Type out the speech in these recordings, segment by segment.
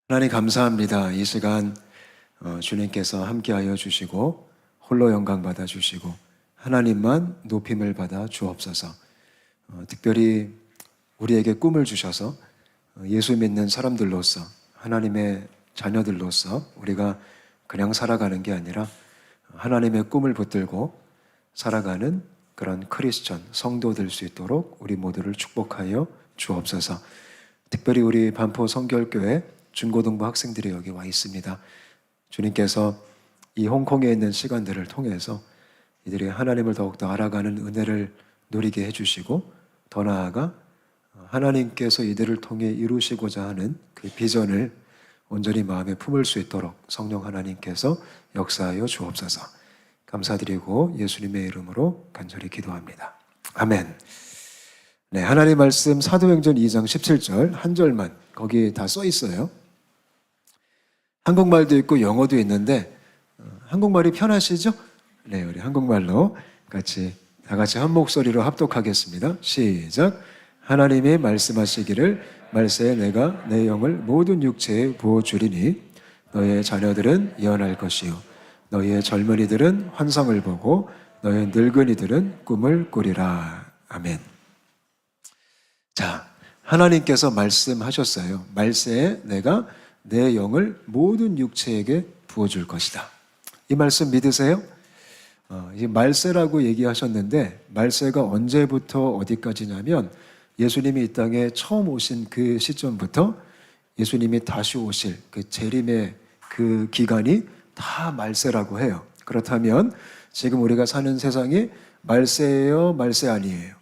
하나님 감사합니다. 이 시간 주님께서 함께하여 주시고 홀로 영광 받아 주시고 하나님만 높임을 받아 주옵소서. 특별히 우리에게 꿈을 주셔서 예수 믿는 사람들로서 하나님의 자녀들로서 우리가 그냥 살아가는 게 아니라 하나님의 꿈을 붙들고 살아가는 그런 크리스천 성도 될 수 있도록 우리 모두를 축복하여 주옵소서. 특별히 우리 반포 성결교회 중고등부 학생들이 여기 와 있습니다. 주님께서 이 홍콩에 있는 시간들을 통해서 이들이 하나님을 더욱더 알아가는 은혜를 누리게 해주시고 더 나아가 하나님께서 이들을 통해 이루시고자 하는 그 비전을 온전히 마음에 품을 수 있도록 성령 하나님께서 역사하여 주옵소서. 감사드리고 예수님의 이름으로 간절히 기도합니다. 아멘. 네, 하나님 말씀 사도행전 2장 17절 한 절만 거기 다 써 있어요. 한국말도 있고 영어도 있는데 한국말이 편하시죠? 네, 우리 한국말로 다 같이 한 목소리로 합독하겠습니다. 시작. 하나님이 말씀하시기를 말세에 내가 내 영을 모든 육체에 부어주리니 너의 자녀들은 예언할 것이요 너의 젊은이들은 환상을 보고 너의 늙은이들은 꿈을 꾸리라. 아멘. 자, 하나님께서 말씀하셨어요. 말세에 내가 내 영을 모든 육체에게 부어줄 것이다. 이 말씀 믿으세요? 이 말세라고 얘기하셨는데 말세가 언제부터 어디까지냐면 예수님이 이 땅에 처음 오신 그 시점부터 예수님이 다시 오실 그 재림의 그 기간이 다 말세라고 해요. 그렇다면 지금 우리가 사는 세상이 말세예요? 말세 아니에요?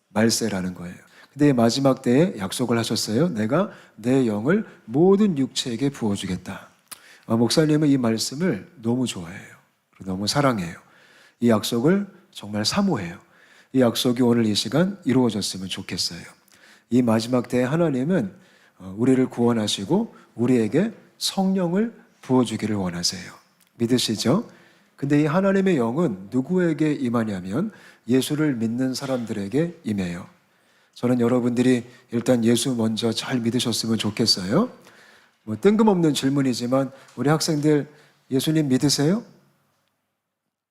말세라는 거예요. 근데 마지막 때에 약속을 하셨어요. 내가 내 영을 모든 육체에게 부어주겠다. 목사님은 이 말씀을 너무 좋아해요. 너무 사랑해요. 이 약속을 정말 사모해요. 이 약속이 오늘 이 시간 이루어졌으면 좋겠어요. 이 마지막 때에 하나님은 우리를 구원하시고 우리에게 성령을 부어주기를 원하세요. 믿으시죠? 근데 이 하나님의 영은 누구에게 임하냐면 예수를 믿는 사람들에게 임해요. 저는 여러분들이 일단 예수 먼저 잘 믿으셨으면 좋겠어요. 뜬금없는 질문이지만 우리 학생들 예수님 믿으세요?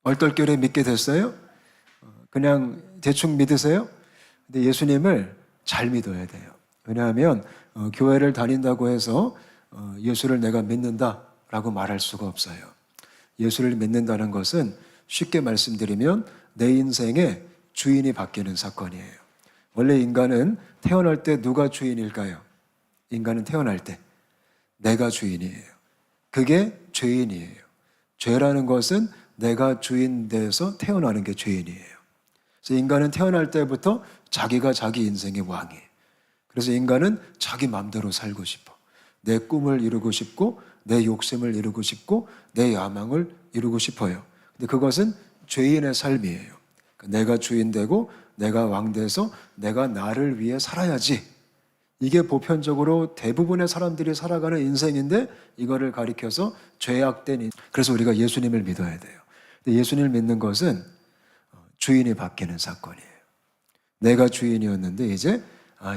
얼떨결에 믿게 됐어요? 그냥 대충 믿으세요? 근데 예수님을 잘 믿어야 돼요. 왜냐하면 교회를 다닌다고 해서 예수를 내가 믿는다라고 말할 수가 없어요. 예수를 믿는다는 것은 쉽게 말씀드리면 내 인생의 주인이 바뀌는 사건이에요. 원래 인간은 태어날 때 누가 주인일까요? 인간은 태어날 때 내가 주인이에요. 그게 죄인이에요. 죄라는 것은 내가 주인 돼서 태어나는 게 죄인이에요. 그래서 인간은 태어날 때부터 자기가 자기 인생의 왕이에요. 그래서 인간은 자기 마음대로 살고 싶어. 내 꿈을 이루고 싶고 내 욕심을 이루고 싶고 내 야망을 이루고 싶어요. 근데 그것은 죄인의 삶이에요. 내가 주인 되고 내가 왕 돼서 내가 나를 위해 살아야지. 이게 보편적으로 대부분의 사람들이 살아가는 인생인데 이거를 가리켜서 죄악된 인생. 그래서 우리가 예수님을 믿어야 돼요. 근데 예수님을 믿는 것은 주인이 바뀌는 사건이에요. 내가 주인이었는데 이제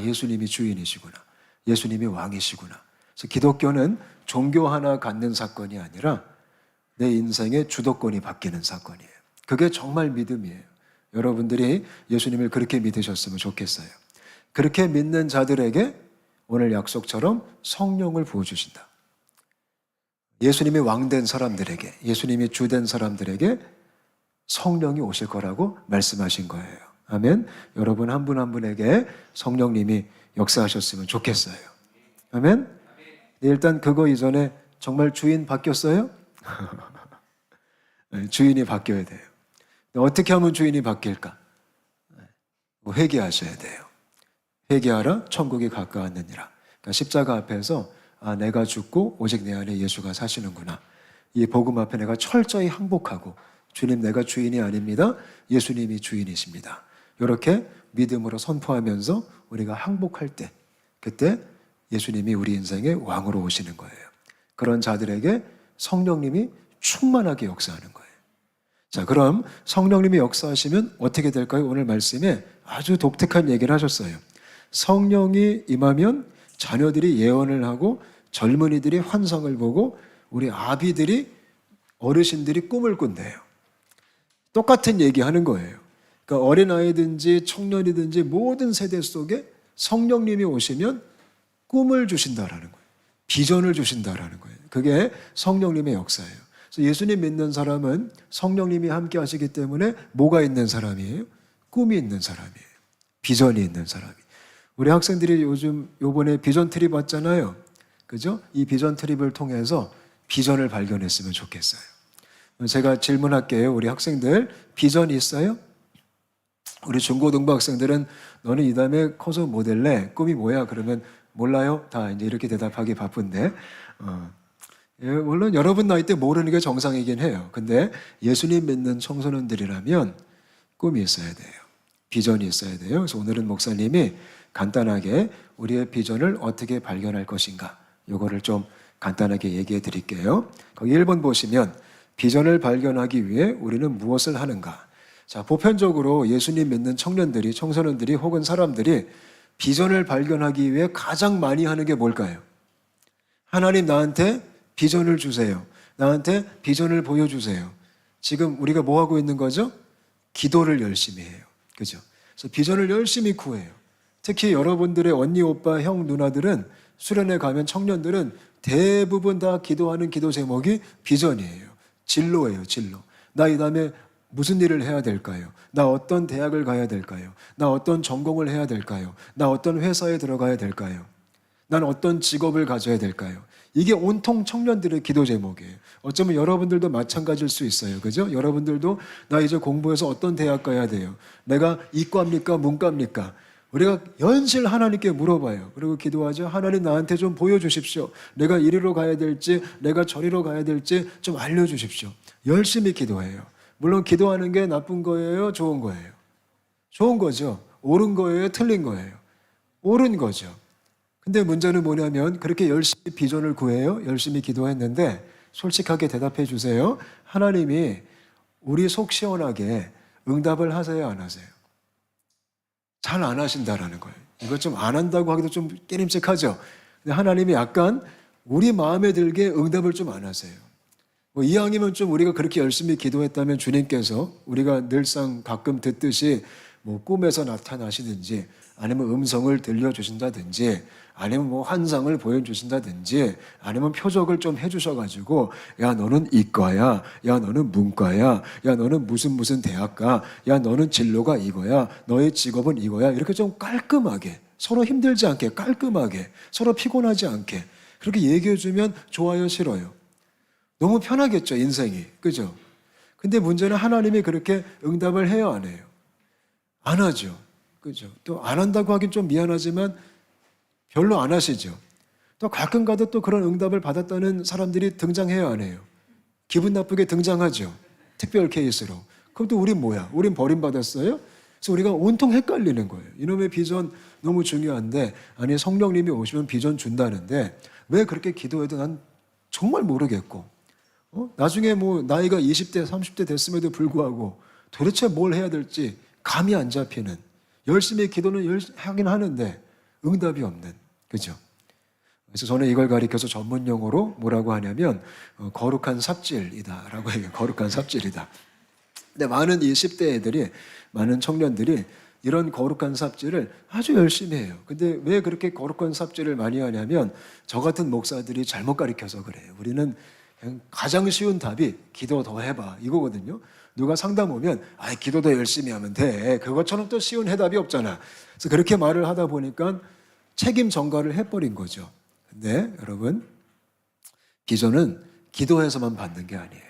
예수님이 주인이시구나. 예수님이 왕이시구나. 그래서 기독교는 종교 하나 갖는 사건이 아니라 내 인생의 주도권이 바뀌는 사건이에요. 그게 정말 믿음이에요. 여러분들이 예수님을 그렇게 믿으셨으면 좋겠어요. 그렇게 믿는 자들에게 오늘 약속처럼 성령을 부어주신다. 예수님이 왕된 사람들에게, 예수님이 주된 사람들에게 성령이 오실 거라고 말씀하신 거예요. 아멘. 여러분 한 분 한 분에게 성령님이 역사하셨으면 좋겠어요. 아멘. 일단 그거 이전에 정말 주인 바뀌었어요? 주인이 바뀌어야 돼요. 어떻게 하면 주인이 바뀔까? 회개하셔야 돼요. 회개하라 천국이 가까웠느니라. 그러니까 십자가 앞에서 내가 죽고 오직 내 안에 예수가 사시는구나. 이 복음 앞에 내가 철저히 항복하고 주님 내가 주인이 아닙니다. 예수님이 주인이십니다. 이렇게 믿음으로 선포하면서 우리가 항복할 때 그때 예수님이 우리 인생의 왕으로 오시는 거예요. 그런 자들에게 성령님이 충만하게 역사하는 거예요. 자, 그럼 성령님이 역사하시면 어떻게 될까요? 오늘 말씀에 아주 독특한 얘기를 하셨어요. 성령이 임하면 자녀들이 예언을 하고 젊은이들이 환상을 보고 우리 아비들이 어르신들이 꿈을 꾼대요. 똑같은 얘기하는 거예요. 그러니까 어린아이든지 청년이든지 모든 세대 속에 성령님이 오시면 꿈을 주신다라는 거예요. 비전을 주신다라는 거예요. 그게 성령님의 역사예요. 그래서 예수님 믿는 사람은 성령님이 함께 하시기 때문에 뭐가 있는 사람이에요? 꿈이 있는 사람이에요. 비전이 있는 사람이. 우리 학생들이 요번에 비전 트립 왔잖아요. 그죠? 이 비전 트립을 통해서 비전을 발견했으면 좋겠어요. 제가 질문할게요. 우리 학생들 비전 있어요? 우리 중고등부 학생들은 너는 이 다음에 커서 뭐 될래? 꿈이 뭐야? 그러면 몰라요? 다 이제 이렇게 대답하기 바쁜데 물론 여러분 나이 때 모르는 게 정상이긴 해요. 근데 예수님 믿는 청소년들이라면 꿈이 있어야 돼요. 비전이 있어야 돼요. 그래서 오늘은 목사님이 간단하게 우리의 비전을 어떻게 발견할 것인가 이거를 좀 간단하게 얘기해 드릴게요. 거기 1번 보시면 비전을 발견하기 위해 우리는 무엇을 하는가? 자, 보편적으로 예수님 믿는 청년들이, 청소년들이 혹은 사람들이 비전을 발견하기 위해 가장 많이 하는 게 뭘까요? 하나님 나한테 비전을 주세요. 나한테 비전을 보여주세요. 지금 우리가 뭐 하고 있는 거죠? 기도를 열심히 해요. 그죠? 그래서 비전을 열심히 구해요. 특히 여러분들의 언니, 오빠, 형, 누나들은 수련회 가면 청년들은 대부분 다 기도하는 기도 제목이 비전이에요. 진로예요, 진로. 나 이 다음에 무슨 일을 해야 될까요? 나 어떤 대학을 가야 될까요? 나 어떤 전공을 해야 될까요? 나 어떤 회사에 들어가야 될까요? 난 어떤 직업을 가져야 될까요? 이게 온통 청년들의 기도 제목이에요. 어쩌면 여러분들도 마찬가지일 수 있어요. 그죠? 여러분들도 나 이제 공부해서 어떤 대학 가야 돼요? 내가 이과입니까? 문과입니까? 우리가 연실 하나님께 물어봐요. 그리고 기도하죠. 하나님 나한테 좀 보여주십시오. 내가 이리로 가야 될지 내가 저리로 가야 될지 좀 알려주십시오. 열심히 기도해요. 물론 기도하는 게 나쁜 거예요? 좋은 거예요? 좋은 거죠. 옳은 거예요? 틀린 거예요? 옳은 거죠. 근데 문제는 뭐냐면 그렇게 열심히 비전을 구해요. 열심히 기도했는데 솔직하게 대답해 주세요. 하나님이 우리 속 시원하게 응답을 하세요? 안 하세요? 잘 안 하신다라는 거예요. 이거 좀 안 한다고 하기도 좀 깨림직하죠. 근데 하나님이 약간 우리 마음에 들게 응답을 좀 안 하세요. 뭐 이왕이면 좀 우리가 그렇게 열심히 기도했다면 주님께서 우리가 늘상 가끔 듣듯이 뭐 꿈에서 나타나시든지 아니면 음성을 들려주신다든지 아니면 뭐 환상을 보여주신다든지 아니면 표적을 좀 해주셔가지고 야 너는 이과야, 야 너는 문과야, 야 너는 무슨 대학 가, 야 너는 진로가 이거야, 너의 직업은 이거야 이렇게 좀 깔끔하게 서로 힘들지 않게 깔끔하게 서로 피곤하지 않게 그렇게 얘기해주면 좋아요 싫어요? 너무 편하겠죠 인생이. 그죠? 근데 문제는 하나님이 그렇게 응답을 해요 안 해요? 안 하죠. 그죠? 또 안 한다고 하긴 좀 미안하지만 별로 안 하시죠. 또 가끔 가도 또 그런 응답을 받았다는 사람들이 등장해요 안 해요? 기분 나쁘게 등장하죠. 특별 케이스로. 그럼 또 우린 뭐야? 우린 버림받았어요? 그래서 우리가 온통 헷갈리는 거예요. 이놈의 비전 너무 중요한데 아니 성령님이 오시면 비전 준다는데 왜 그렇게 기도해도 난 정말 모르겠고 나중에 뭐 나이가 20대 30대 됐음에도 불구하고 도대체 뭘 해야 될지 감이 안 잡히는 열심히 기도는 하긴 하는데 응답이 없는 그죠? 그래서 저는 이걸 가리켜서 전문 용어로 뭐라고 하냐면 거룩한 삽질이다라고 해요. 거룩한 삽질이다. 근데 많은 이 10대 애들이 많은 청년들이 이런 거룩한 삽질을 아주 열심히 해요. 근데 왜 그렇게 거룩한 삽질을 많이 하냐면 저 같은 목사들이 잘못 가리켜서 그래요. 우리는 그냥 가장 쉬운 답이 기도 더 해봐 이거거든요. 누가 상담 오면 기도 더 열심히 하면 돼. 그것처럼 또 쉬운 해답이 없잖아. 그래서 그렇게 말을 하다 보니까 책임 전가를 해버린 거죠. 근데 여러분 비전은 기도해서만 받는 게 아니에요.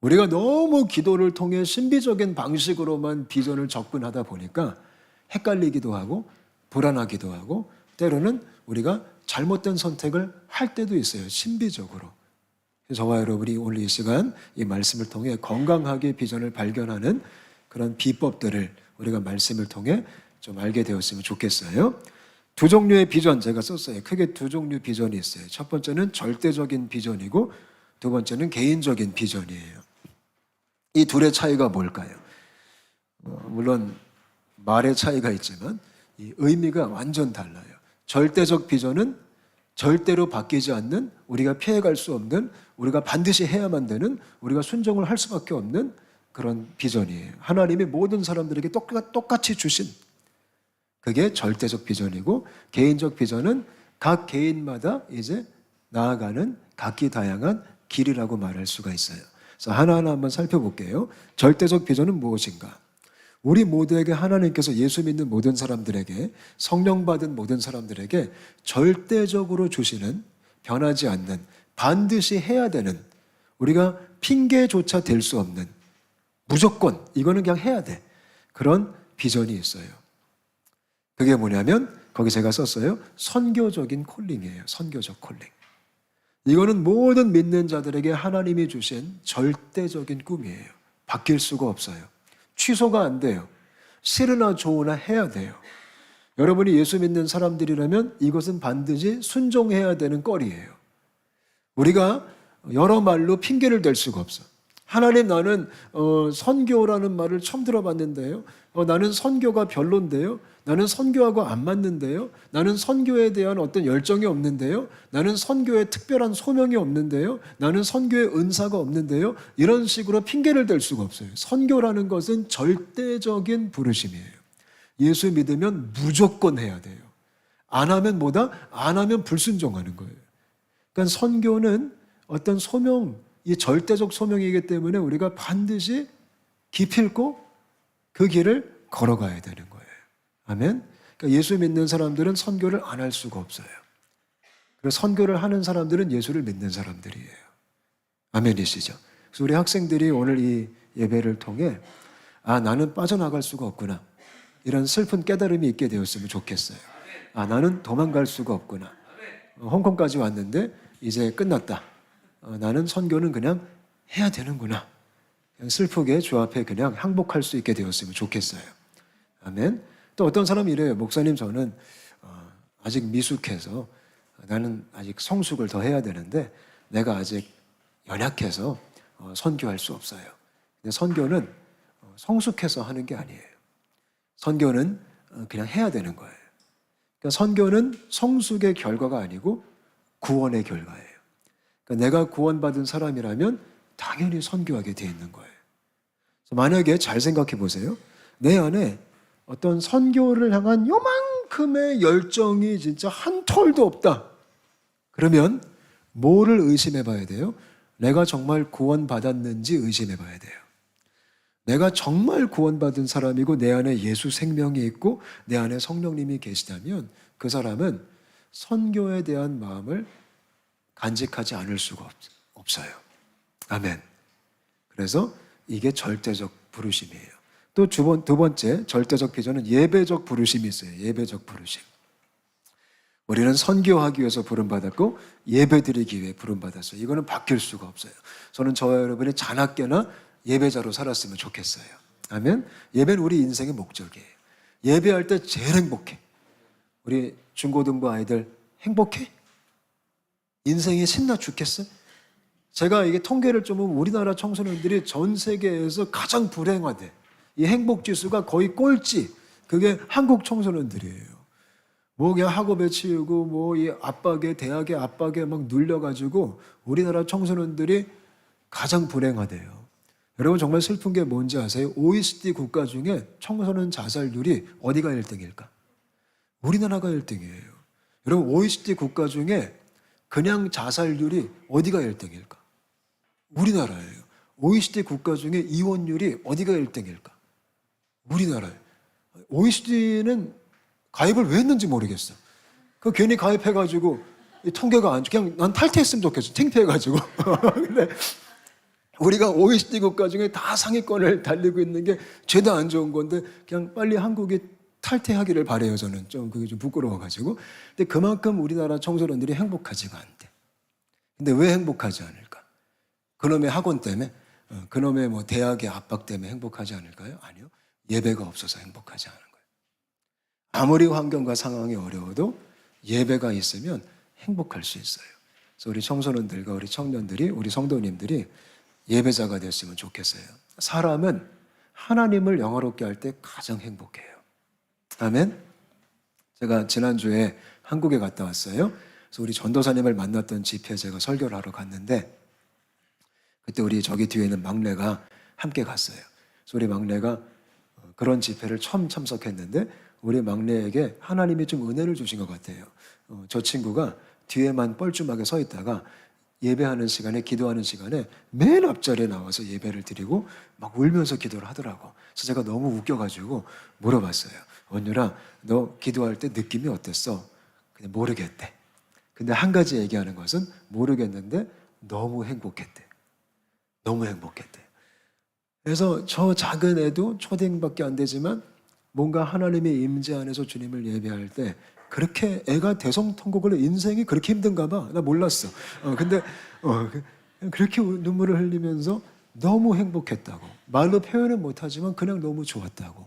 우리가 너무 기도를 통해 신비적인 방식으로만 비전을 접근하다 보니까 헷갈리기도 하고 불안하기도 하고 때로는 우리가 잘못된 선택을 할 때도 있어요. 신비적으로. 저와 여러분이 오늘 이 시간 이 말씀을 통해 건강하게 비전을 발견하는 그런 비법들을 우리가 말씀을 통해 좀 알게 되었으면 좋겠어요. 두 종류의 비전 제가 썼어요. 크게 두 종류 비전이 있어요. 첫 번째는 절대적인 비전이고 두 번째는 개인적인 비전이에요. 이 둘의 차이가 뭘까요? 물론 말의 차이가 있지만 이 의미가 완전 달라요. 절대적 비전은 절대로 바뀌지 않는, 우리가 피해갈 수 없는, 우리가 반드시 해야만 되는, 우리가 순종을 할 수밖에 없는 그런 비전이에요. 하나님이 모든 사람들에게 똑같이 주신, 그게 절대적 비전이고, 개인적 비전은 각 개인마다 이제 나아가는 각기 다양한 길이라고 말할 수가 있어요. 그래서 하나하나 한번 살펴볼게요. 절대적 비전은 무엇인가? 우리 모두에게, 하나님께서 예수 믿는 모든 사람들에게, 성령 받은 모든 사람들에게 절대적으로 주시는, 변하지 않는, 반드시 해야 되는, 우리가 핑계조차 댈 수 없는, 무조건 이거는 그냥 해야 돼, 그런 비전이 있어요. 그게 뭐냐면 거기 제가 썼어요. 선교적인 콜링이에요. 선교적 콜링. 이거는 모든 믿는 자들에게 하나님이 주신 절대적인 꿈이에요. 바뀔 수가 없어요. 취소가 안 돼요. 싫으나 좋으나 해야 돼요. 여러분이 예수 믿는 사람들이라면 이것은 반드시 순종해야 되는 거리예요. 우리가 여러 말로 핑계를 댈 수가 없어. 하나님, 나는 선교라는 말을 처음 들어봤는데요. 나는 선교가 별론데요. 나는 선교하고 안 맞는데요. 나는 선교에 대한 어떤 열정이 없는데요. 나는 선교에 특별한 소명이 없는데요. 나는 선교의 은사가 없는데요. 이런 식으로 핑계를 댈 수가 없어요. 선교라는 것은 절대적인 부르심이에요. 예수 믿으면 무조건 해야 돼요. 안 하면 뭐다? 안 하면 불순종하는 거예요. 그러니까 선교는 어떤 소명, 이 절대적 소명이기 때문에 우리가 반드시 기필코 그 길을 걸어가야 되는 거예요. 아멘. 그러니까 예수 믿는 사람들은 선교를 안 할 수가 없어요. 그래서 선교를 하는 사람들은 예수를 믿는 사람들이에요. 아멘이시죠? 그래서 우리 학생들이 오늘 이 예배를 통해 나는 빠져나갈 수가 없구나, 이런 슬픈 깨달음이 있게 되었으면 좋겠어요. 나는 도망갈 수가 없구나. 홍콩까지 왔는데 이제 끝났다. 나는 선교는 그냥 해야 되는구나. 그냥 슬프게 주 앞에 그냥 항복할 수 있게 되었으면 좋겠어요. 아멘. 또 어떤 사람이 이래요. 목사님, 저는 아직 미숙해서, 나는 아직 성숙을 더 해야 되는데 내가 아직 연약해서 선교할 수 없어요. 근데 선교는 성숙해서 하는 게 아니에요. 선교는 그냥 해야 되는 거예요. 그러니까 선교는 성숙의 결과가 아니고 구원의 결과예요. 그러니까 내가 구원받은 사람이라면 당연히 선교하게 돼 있는 거예요. 그래서 만약에 잘 생각해 보세요. 내 안에 어떤 선교를 향한 요만큼의 열정이 진짜 한 톨도 없다. 그러면 뭐를 의심해 봐야 돼요? 내가 정말 구원받았는지 의심해 봐야 돼요. 내가 정말 구원받은 사람이고 내 안에 예수 생명이 있고 내 안에 성령님이 계시다면 그 사람은 선교에 대한 마음을 간직하지 않을 수가 없어요. 아멘. 그래서 이게 절대적 부르심이에요. 또 두 번째 절대적 비전은 예배적 부르심이 있어요. 예배적 부르심. 우리는 선교하기 위해서 부름받았고 예배드리기 위해 부름받았어요. 이거는 바뀔 수가 없어요. 저는 저와 여러분이 자나깨나 예배자로 살았으면 좋겠어요. 아멘. 예배는 우리 인생의 목적이에요. 예배할 때 제일 행복해. 우리 중고등부 아이들 행복해? 인생이 신나 죽겠어요? 제가 이게 통계를 좀 보면 우리나라 청소년들이 전 세계에서 가장 불행하대. 이 행복 지수가 거의 꼴찌. 그게 한국 청소년들이에요. 뭐 그냥 학업에 치이고 뭐 이 압박에, 대학의 압박에 막 눌려가지고 우리나라 청소년들이 가장 불행하대요. 여러분 정말 슬픈 게 뭔지 아세요? OECD 국가 중에 청소년 자살률이 어디가 1등일까? 우리나라가 1등이에요. 여러분 OECD 국가 중에 그냥 자살률이 어디가 1등일까? 우리나라예요. OECD 국가 중에 이혼율이 어디가 1등일까? 우리나라예요. OECD는 가입을 왜 했는지 모르겠어. 그 괜히 가입해가지고 이 통계가 안 좋게, 그냥 난 탈퇴했으면 좋겠어. 창피해가지고. 근데 우리가 OECD 국가 중에 다 상위권을 달리고 있는 게 죄다 안 좋은 건데 그냥 빨리 한국이 탈퇴하기를 바래요. 저는 좀 그게 좀 부끄러워가지고. 근데 그만큼 우리나라 청소년들이 행복하지가 않대. 근데 왜 행복하지 않을까? 그놈의 학원 때문에, 그놈의 뭐 대학의 압박 때문에 행복하지 않을까요? 아니요. 예배가 없어서 행복하지 않은 거예요. 아무리 환경과 상황이 어려워도 예배가 있으면 행복할 수 있어요. 그래서 우리 청소년들과 우리 청년들이, 우리 성도님들이 예배자가 됐으면 좋겠어요. 사람은 하나님을 영화롭게 할 때 가장 행복해요. 아멘. 제가 지난주에 한국에 갔다 왔어요. 그래서 우리 전도사님을 만났던 집회에 제가 설교를 하러 갔는데 그때 우리 저기 뒤에 있는 막내가 함께 갔어요. 그래서 우리 막내가 그런 집회를 처음 참석했는데 우리 막내에게 하나님이 좀 은혜를 주신 것 같아요. 저 친구가 뒤에만 뻘쭘하게 서 있다가 예배하는 시간에, 기도하는 시간에 맨 앞자리에 나와서 예배를 드리고 막 울면서 기도를 하더라고. 그래서 제가 너무 웃겨가지고 물어봤어요. 원유라, 너 기도할 때 느낌이 어땠어? 그냥 모르겠대. 근데 한 가지 얘기하는 것은 모르겠는데 너무 행복했대. 너무 행복했대. 그래서 저 작은 애도 초딩밖에 안 되지만 뭔가 하나님의 임재 안에서 주님을 예배할 때 그렇게 애가 대성통곡을 인생이 그렇게 힘든가 봐. 나 몰랐어. 근데 그렇게 눈물을 흘리면서 너무 행복했다고. 말로 표현은 못하지만 그냥 너무 좋았다고.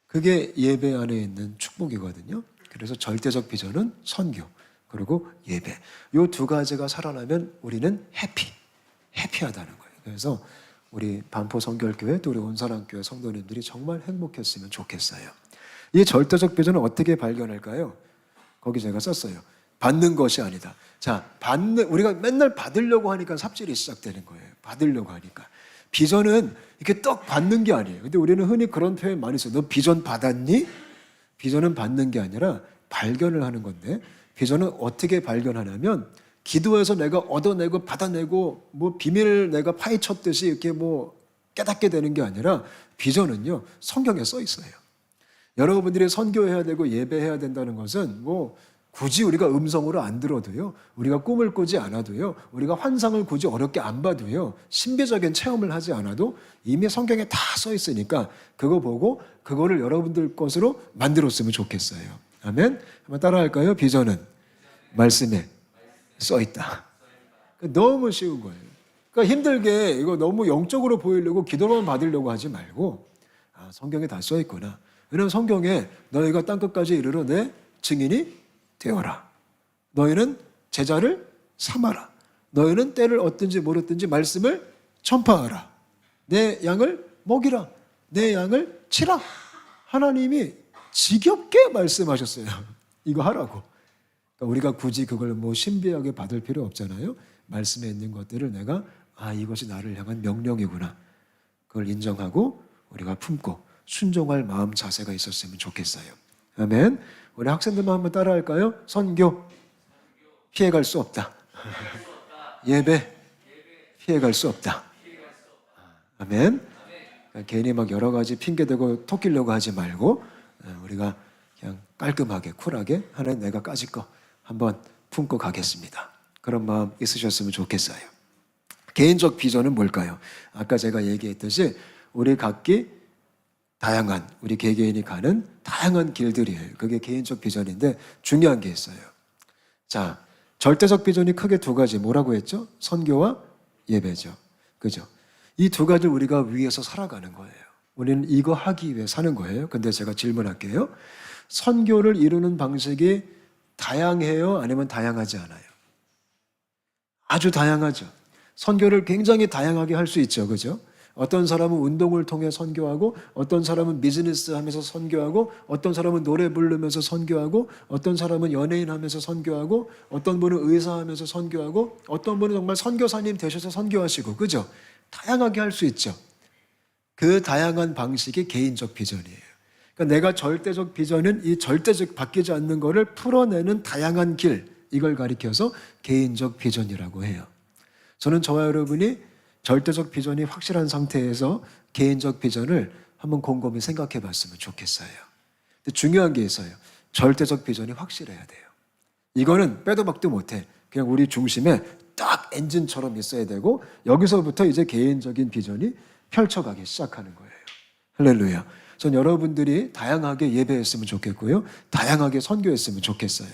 그게 예배 안에 있는 축복이거든요. 그래서 절대적 비전은 선교, 그리고 예배. 이 두 가지가 살아나면 우리는 해피하다는 거예요. 그래서 우리 반포 성결교회 또 우리 온사랑교회 성도님들이 정말 행복했으면 좋겠어요. 이 절대적 비전은 어떻게 발견할까요? 거기 제가 썼어요. 받는 것이 아니다. 자, 우리가 맨날 받으려고 하니까 삽질이 시작되는 거예요. 받으려고 하니까. 비전은 이렇게 떡 받는 게 아니에요. 근데 우리는 흔히 그런 표현 많이 써요. 너 비전 받았니? 비전은 받는 게 아니라 발견을 하는 건데, 비전은 어떻게 발견하냐면 기도해서 내가 얻어내고 받아내고 뭐 비밀을 내가 파헤쳤듯이 이렇게 뭐 깨닫게 되는 게 아니라 비전은요, 성경에 써 있어요. 여러분들이 선교해야 되고 예배해야 된다는 것은 뭐 굳이 우리가 음성으로 안 들어도요, 우리가 꿈을 꾸지 않아도요, 우리가 환상을 굳이 어렵게 안 봐도요, 신비적인 체험을 하지 않아도 이미 성경에 다 써 있으니까 그거 보고 그거를 여러분들 것으로 만들었으면 좋겠어요. 아멘? 한번 따라할까요? 비전은 말씀에 써 있다. 너무 쉬운 거예요. 그러니까 힘들게 이거 너무 영적으로 보이려고 기도만 받으려고 하지 말고, 성경에 다 써 있구나. 왜냐하면 성경에 너희가 땅끝까지 이르러 내 증인이 되어라. 너희는 제자를 삼아라. 너희는 때를 얻든지 모르든지 말씀을 전파하라. 내 양을 먹이라. 내 양을 치라. 하나님이 지겹게 말씀하셨어요. 이거 하라고. 그러니까 우리가 굳이 그걸 뭐 신비하게 받을 필요 없잖아요. 말씀에 있는 것들을 내가 이것이 나를 향한 명령이구나. 그걸 인정하고 우리가 품고 순종할 마음 자세가 있었으면 좋겠어요. 아멘. 우리 학생들만 한번 따라할까요? 선교 피해갈 수 없다. 예배 피해갈 수 없다. 아멘. 괜히 막 여러 가지 핑계대고 토끼려고 하지 말고 우리가 그냥 깔끔하게 쿨하게 하나님 내가 까짓 거 한번 품고 가겠습니다. 그런 마음 있으셨으면 좋겠어요. 개인적 비전은 뭘까요? 아까 제가 얘기했듯이 우리 각기 다양한 우리 개개인이 가는 다양한 길들이에요. 그게 개인적 비전인데 중요한 게 있어요. 자, 절대적 비전이 크게 두 가지 뭐라고 했죠? 선교와 예배죠. 그죠? 이 두 가지를 우리가 위해서 살아가는 거예요. 우리는 이거 하기 위해 사는 거예요. 근데 제가 질문할게요. 선교를 이루는 방식이 다양해요? 아니면 다양하지 않아요? 아주 다양하죠. 선교를 굉장히 다양하게 할 수 있죠. 그죠? 어떤 사람은 운동을 통해 선교하고, 어떤 사람은 비즈니스 하면서 선교하고, 어떤 사람은 노래 부르면서 선교하고, 어떤 사람은 연예인 하면서 선교하고, 어떤 분은 의사 하면서 선교하고, 어떤 분은 정말 선교사님 되셔서 선교하시고, 그죠? 다양하게 할 수 있죠. 그 다양한 방식이 개인적 비전이에요. 그러니까 내가 절대적 비전은 이 절대적 바뀌지 않는 거를 풀어내는 다양한 길, 이걸 가리켜서 개인적 비전이라고 해요. 저는 저와 여러분이 절대적 비전이 확실한 상태에서 개인적 비전을 한번 곰곰이 생각해 봤으면 좋겠어요. 근데 중요한 게 있어요. 절대적 비전이 확실해야 돼요. 이거는 빼도 박도 못해. 그냥 우리 중심에 딱 엔진처럼 있어야 되고 여기서부터 이제 개인적인 비전이 펼쳐가기 시작하는 거예요. 할렐루야. 전 여러분들이 다양하게 예배했으면 좋겠고요. 다양하게 선교했으면 좋겠어요.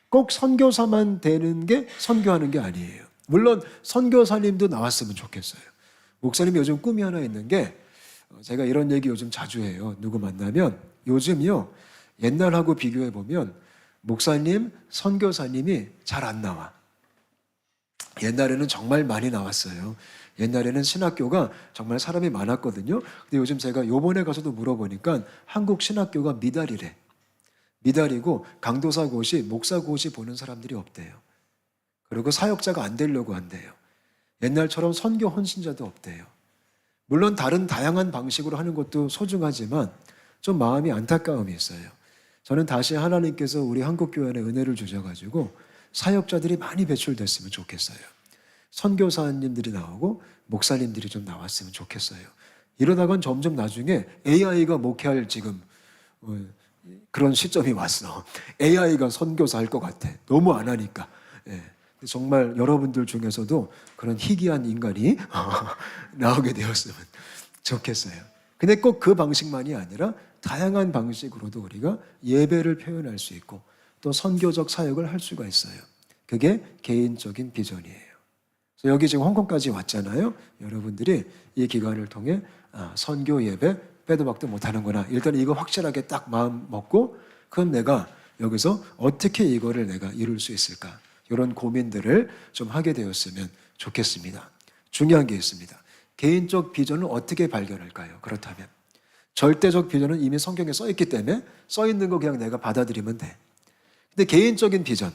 꼭 선교사만 되는 게 선교하는 게 아니에요. 물론 선교사님도 나왔으면 좋겠어요. 목사님이 요즘 꿈이 하나 있는 게 제가 이런 얘기 요즘 자주 해요. 누구 만나면 요즘요. 옛날하고 비교해 보면 목사님, 선교사님이 잘 안 나와. 옛날에는 정말 많이 나왔어요. 옛날에는 신학교가 정말 사람이 많았거든요. 근데 요즘 제가 요번에 가서도 물어보니까 한국 신학교가 미달이래. 미달이고 강도사 고시, 목사 고시 보는 사람들이 없대요. 그리고 사역자가 안 되려고 한대요. 옛날처럼 선교 헌신자도 없대요. 물론 다른 다양한 방식으로 하는 것도 소중하지만 좀 마음이 안타까움이 있어요. 저는 다시 하나님께서 우리 한국교회에 은혜를 주셔가지고 사역자들이 많이 배출됐으면 좋겠어요. 선교사님들이 나오고 목사님들이 좀 나왔으면 좋겠어요. 이러다간 점점 나중에 AI가 목회할 지금 그런 시점이 왔어. AI가 선교사 할 것 같아. 너무 안 하니까. 예. 정말 여러분들 중에서도 그런 희귀한 인간이 나오게 되었으면 좋겠어요. 근데 꼭 그 방식만이 아니라 다양한 방식으로도 우리가 예배를 표현할 수 있고 또 선교적 사역을 할 수가 있어요. 그게 개인적인 비전이에요. 그래서 여기 지금 홍콩까지 왔잖아요. 여러분들이 이 기간을 통해 선교 예배 빼도 박도 못하는구나. 일단 이거 확실하게 딱 마음 먹고 그럼 내가 여기서 어떻게 이거를 내가 이룰 수 있을까? 이런 고민들을 좀 하게 되었으면 좋겠습니다. 중요한 게 있습니다. 개인적 비전을 어떻게 발견할까요? 그렇다면 절대적 비전은 이미 성경에 써 있기 때문에 써 있는 거 그냥 내가 받아들이면 돼. 근데 개인적인 비전,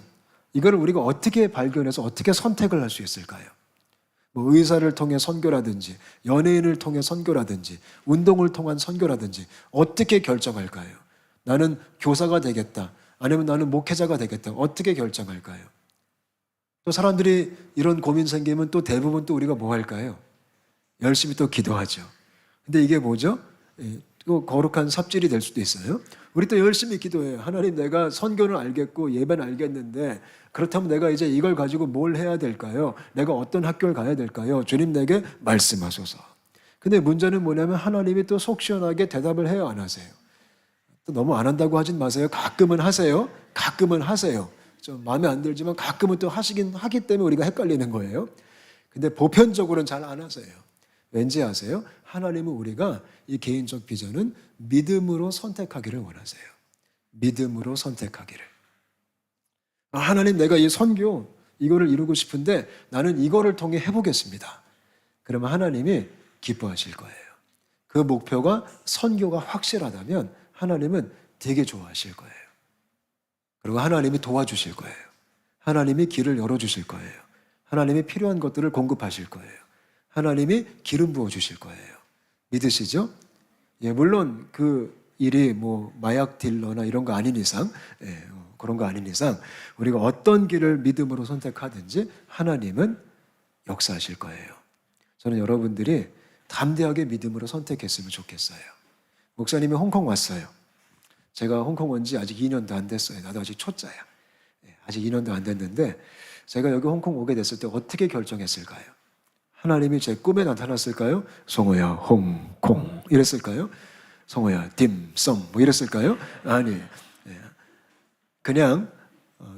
이거를 우리가 어떻게 발견해서 어떻게 선택을 할 수 있을까요? 뭐 의사를 통해 선교라든지 연예인을 통해 선교라든지 운동을 통한 선교라든지 어떻게 결정할까요? 나는 교사가 되겠다. 아니면 나는 목회자가 되겠다. 어떻게 결정할까요? 또 사람들이 이런 고민 생기면 또 대부분 또 우리가 뭐 할까요? 열심히 또 기도하죠. 근데 이게 뭐죠? 또 거룩한 삽질이 될 수도 있어요. 우리 또 열심히 기도해요. 하나님, 내가 선교는 알겠고 예배는 알겠는데 그렇다면 내가 이제 이걸 가지고 뭘 해야 될까요? 내가 어떤 학교를 가야 될까요? 주님 내게 말씀하소서. 근데 문제는 뭐냐면 하나님이 또 속 시원하게 대답을 해요, 안 하세요? 또 너무 안 한다고 하진 마세요. 가끔은 하세요. 가끔은 하세요. 좀 마음에 안 들지만 가끔은 또 하시긴 하기 때문에 우리가 헷갈리는 거예요. 근데 보편적으로는 잘 안 하세요. 왠지 아세요? 하나님은 우리가 이 개인적 비전은 믿음으로 선택하기를 원하세요. 믿음으로 선택하기를. 하나님, 내가 이 선교 이거를 이루고 싶은데 나는 이거를 통해 해보겠습니다. 그러면 하나님이 기뻐하실 거예요. 그 목표가 선교가 확실하다면 하나님은 되게 좋아하실 거예요. 그리고 하나님이 도와주실 거예요. 하나님이 길을 열어주실 거예요. 하나님이 필요한 것들을 공급하실 거예요. 하나님이 기름 부어주실 거예요. 믿으시죠? 예, 물론 그 일이 뭐 마약 딜러나 이런 거 아닌 이상, 그런 거 아닌 이상 우리가 어떤 길을 믿음으로 선택하든지 하나님은 역사하실 거예요. 저는 여러분들이 담대하게 믿음으로 선택했으면 좋겠어요. 목사님이 홍콩 왔어요. 제가 홍콩 온 지 아직 2년도 안 됐어요. 나도 아직 초짜야. 아직 2년도 안 됐는데 제가 여기 홍콩 오게 됐을 때 어떻게 결정했을까요? 하나님이 제 꿈에 나타났을까요? 성호야, 홍콩 이랬을까요? 성호야, 딤섬 뭐 이랬을까요? 아니에요. 그냥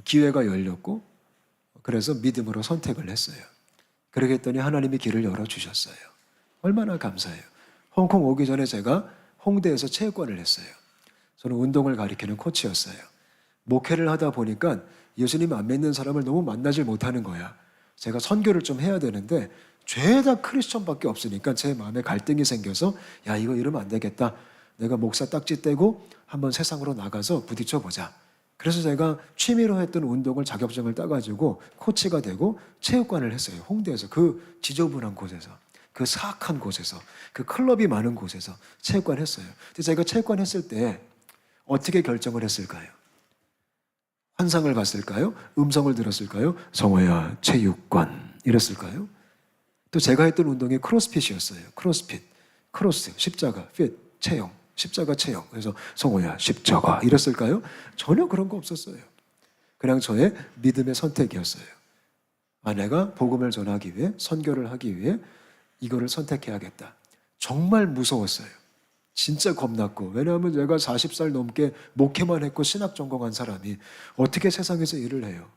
기회가 열렸고 그래서 믿음으로 선택을 했어요. 그렇게 했더니 하나님이 길을 열어주셨어요. 얼마나 감사해요. 홍콩 오기 전에 제가 홍대에서 체육관을 했어요. 저는 운동을 가리키는 코치였어요. 목회를 하다 보니까 예수님 안 믿는 사람을 너무 만나질 못하는 거야. 제가 선교를 좀 해야 되는데 죄다 크리스천밖에 없으니까 제 마음에 갈등이 생겨서 야, 이거 이러면 안 되겠다. 내가 목사 딱지 떼고 한번 세상으로 나가서 부딪혀보자. 그래서 제가 취미로 했던 운동을 자격증을 따가지고 코치가 되고 체육관을 했어요. 홍대에서 그 지저분한 곳에서 그 사악한 곳에서 그 클럽이 많은 곳에서 체육관 했어요. 근데 제가 체육관 했을 때 어떻게 결정을 했을까요? 환상을 봤을까요? 음성을 들었을까요? 성호야, 체육관 이랬을까요? 또 제가 했던 운동이 크로스핏이었어요. 크로스핏, 크로스, 십자가, 핏, 체형, 십자가 체형. 그래서 성호야, 십자가 이랬을까요? 전혀 그런 거 없었어요. 그냥 저의 믿음의 선택이었어요. 내가 복음을 전하기 위해, 선교를 하기 위해 이거를 선택해야겠다. 정말 무서웠어요. 진짜 겁났고. 왜냐하면 제가 40살 넘게 목회만 했고 신학 전공한 사람이 어떻게 세상에서 일을 해요.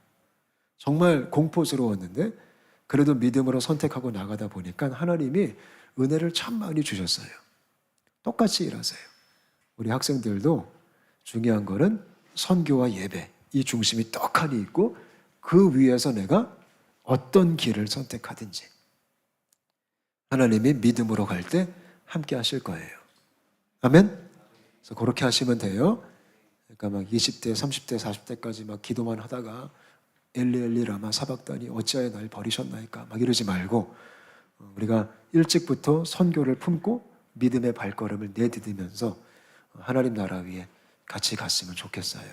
정말 공포스러웠는데 그래도 믿음으로 선택하고 나가다 보니까 하나님이 은혜를 참 많이 주셨어요. 똑같이 일하세요. 우리 학생들도 중요한 거는 선교와 예배, 이 중심이 떡하니 있고 그 위에서 내가 어떤 길을 선택하든지 하나님이 믿음으로 갈 때 함께 하실 거예요. 아멘? 그래서 그렇게 하시면 돼요. 그러니까 막 20대, 30대, 40대까지 막 기도만 하다가 엘리 라마 사박다니 어찌하여 날 버리셨나이까 막 이러지 말고 우리가 일찍부터 선교를 품고 믿음의 발걸음을 내디디면서 하나님 나라 위에 같이 갔으면 좋겠어요.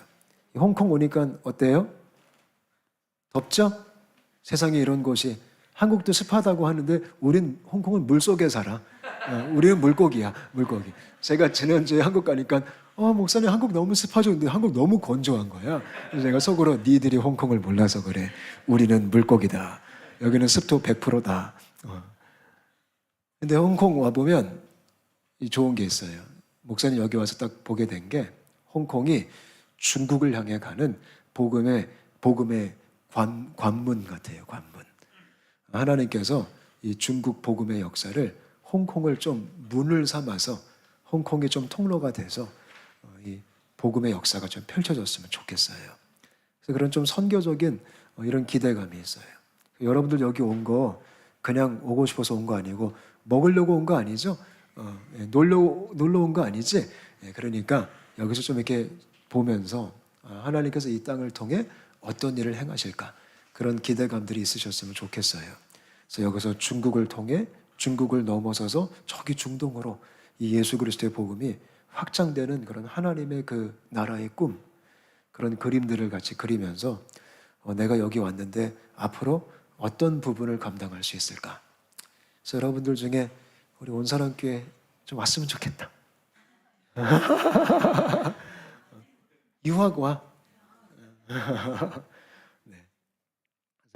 홍콩 오니까 어때요? 덥죠? 세상에 이런 곳이 한국도 습하다고 하는데 우린 홍콩은 물속에 살아. 우리는 물고기야, 물고기. 제가 지난주에 한국 가니까 목사님 한국 너무 습하죠. 근데 한국 너무 건조한 거야. 그래서 제가 속으로 니들이 홍콩을 몰라서 그래. 우리는 물고기다. 여기는 습도 100%다. 근데 홍콩 와보면 좋은 게 있어요. 목사님 여기 와서 딱 보게 된 게 홍콩이 중국을 향해 가는 복음의 관문 같아요. 관문. 하나님께서 이 중국 복음의 역사를 홍콩을 좀 문을 삼아서 홍콩이 좀 통로가 돼서 이 복음의 역사가 좀 펼쳐졌으면 좋겠어요. 그래서 그런 좀 선교적인 이런 기대감이 있어요. 여러분들 여기 온 거 그냥 오고 싶어서 온 거 아니고 먹으려고 온 거 아니죠? 놀러 온 거 아니지? 그러니까 여기서 좀 이렇게 보면서 하나님께서 이 땅을 통해 어떤 일을 행하실까? 그런 기대감들이 있으셨으면 좋겠어요. 그래서 여기서 중국을 통해 중국을 넘어서서 저기 중동으로 이 예수 그리스도의 복음이 확장되는 그런 하나님의 그 나라의 꿈, 그런 그림들을 같이 그리면서 내가 여기 왔는데 앞으로 어떤 부분을 감당할 수 있을까? 그래서 여러분들 중에 우리 온사랑교회 좀 왔으면 좋겠다. 유학 와. 네.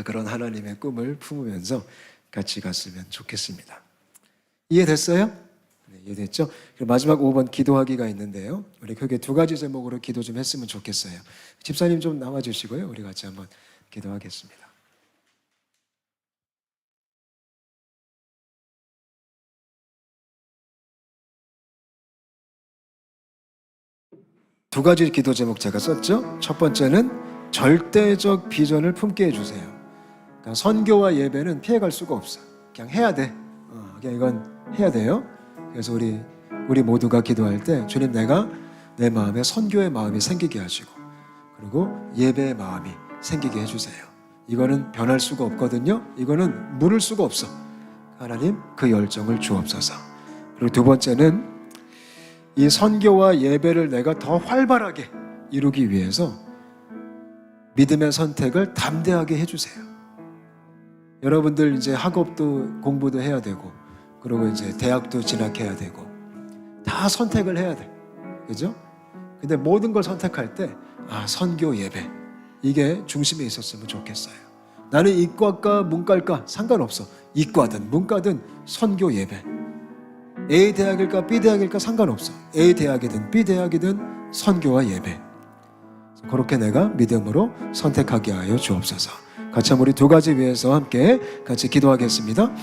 그런 하나님의 꿈을 품으면서 같이 갔으면 좋겠습니다. 이해됐어요? 네, 이해됐죠? 그리고 마지막 5번 기도하기가 있는데요. 우리 크게 두 가지 제목으로 기도 좀 했으면 좋겠어요. 집사님 좀 나와주시고요. 우리 같이 한번 기도하겠습니다. 두 가지 기도 제목 제가 썼죠. 첫 번째는 절대적 비전을 품게 해주세요. 그러니까 선교와 예배는 피해갈 수가 없어. 그냥 해야 돼. 그냥 이건 해야 돼요. 그래서 우리 모두가 기도할 때 주님 내가 내 마음에 선교의 마음이 생기게 하시고 그리고 예배의 마음이 생기게 해주세요. 이거는 변할 수가 없거든요. 이거는 물을 수가 없어. 하나님 그 열정을 주옵소서. 그리고 두 번째는 이 선교와 예배를 내가 더 활발하게 이루기 위해서 믿음의 선택을 담대하게 해주세요. 여러분들 이제 학업도 공부도 해야 되고 그리고 이제 대학도 진학해야 되고 다 선택을 해야 돼. 그죠? 근데 모든 걸 선택할 때 선교 예배 이게 중심에 있었으면 좋겠어요. 나는 이과과 문과일까 상관없어. 이과든 문과든 선교 예배. A 대학일까 B 대학일까 상관없어. A 대학이든 B 대학이든 선교와 예배. 그렇게 내가 믿음으로 선택하게 하여 주옵소서. 같이 한번 우리 두 가지 위해서 함께 같이 기도하겠습니다.